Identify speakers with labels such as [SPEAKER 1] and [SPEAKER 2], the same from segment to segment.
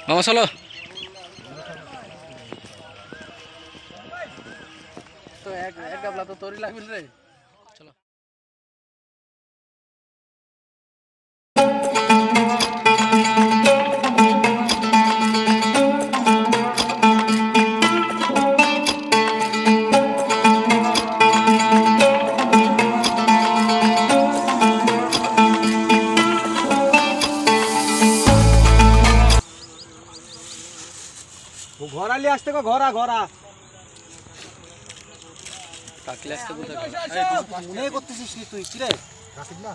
[SPEAKER 1] মামা চলো তো এক গাবলা তো তোরই লাগবে রে চলো
[SPEAKER 2] ঘোড়া নিয়ে আসতে গো ঘোড়া ঘোড়া
[SPEAKER 1] কাকলে আসতে কোথায়
[SPEAKER 2] মনে করতেছিস কি তুই কি রে রাখিস না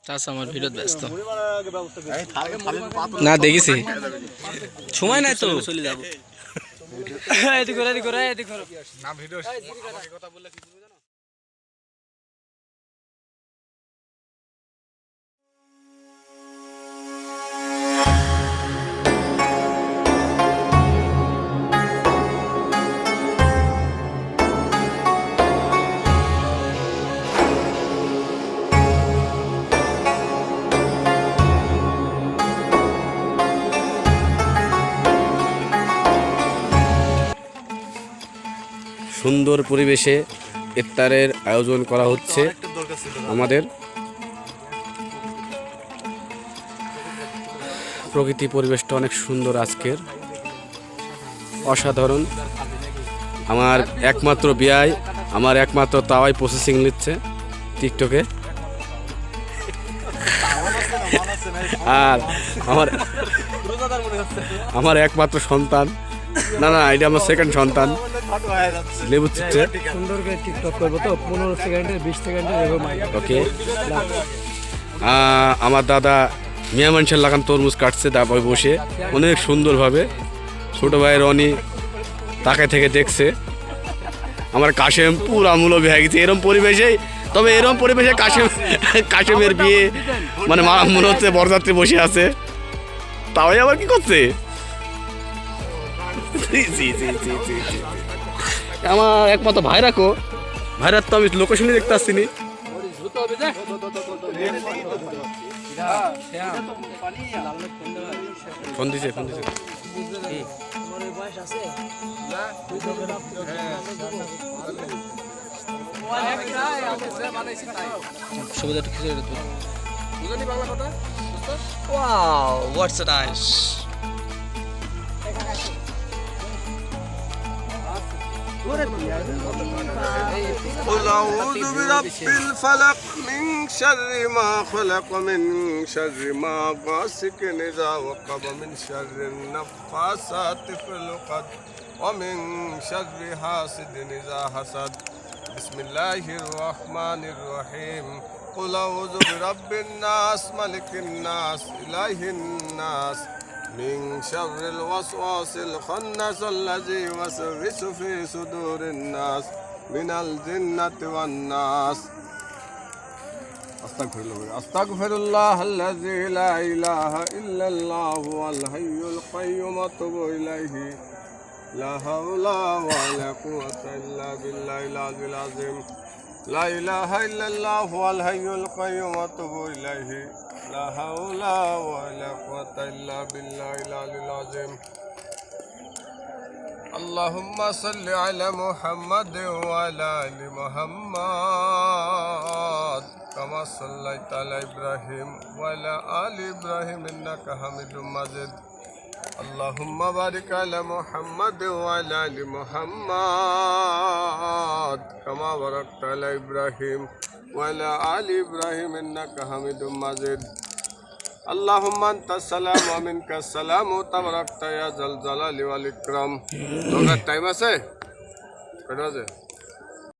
[SPEAKER 1] চাচা আমার ভিডিও ব্যস্ত না দেখিছি সময় নাই তো চলে যাব এদিকে ঘোরা এদিকে ঘোরা এদিকে ঘোরা না ভিডিও আমাকে কথা বললে কি বলবো জানো
[SPEAKER 3] সুন্দর পরিবেশে ইফতারের আয়োজন করা হচ্ছে আমাদের প্রকৃতি পরিবেশটা অনেক সুন্দর আজকের অসাধারণ আমার একমাত্র বিয়াই আমার একমাত্র তাওয়াই প্রসেসিং নিচ্ছে টিকটকে আর আমার একমাত্র সন্তান না না এটা আমার সেকেন্ড সন্তান লেবু চিচ্ছে
[SPEAKER 2] সুন্দর করে টিকটক করবো তো 15 সেকেন্ডে 20 সেকেন্ডে এরকম
[SPEAKER 3] ওকে আমার দাদা মিয়া মানুষের লাগান তরমুজ কাটছে তারপর বসে অনেক সুন্দরভাবে ছোট ভাই রনি তাকায় থেকে দেখছে আমার কাশেম পুরা মূলবি হয়ে গেছে এরম পরিবেশেই তবে এরম পরিবেশে কাশেমের বিয়ে মানে মনে হচ্ছে বরযাত্রী বসে আছে তাই আবার কি করছে আমার একমাত্র ভাইরা কো ভাইরার তো আমি লোকেশনই দেখতে আসছি নি ফোন দিছে
[SPEAKER 1] সুবিধাটা কিছু বুঝলি বাংলা কথা ওয়াও হোয়াটস নাইস
[SPEAKER 4] قل أعوذ برب الفلق من شر ما خلق من شر ما غاسق إذا وقب من شر النفاثات في العقد ومن شر حاسد إذا حسد بسم الله الرحمن الرحيم قل أعوذ برب الناس ملك الناس إله الناس من شر الوسواس الخناس الذي يوسوس في صدور الناس من الجنة والناس أستغفر الله الذي لا إله إلا الله هو الحي القيوم أتوب إليه لا حول ولا قوة إلا بالله العلي العظيم لا إله إلا الله هو الحي القيوم أتوب إليه لا حول ولا قوة إلا بالله العلي العظيم اللهم صل على محمد وعلى آل محمد كما صليت على إبراهيم وعلى آل إبراهيم إنك حميد مجيد اللهم بارك على محمد وعلى آل محمد كما باركت على إبراهيم وعلى آل إبراهيم إنك حميد مجيد اللهم أنت السلام ومنك السلام تباركت يا ذا الجلال والإكرام. তোর টাইম আছে? কটা আছে?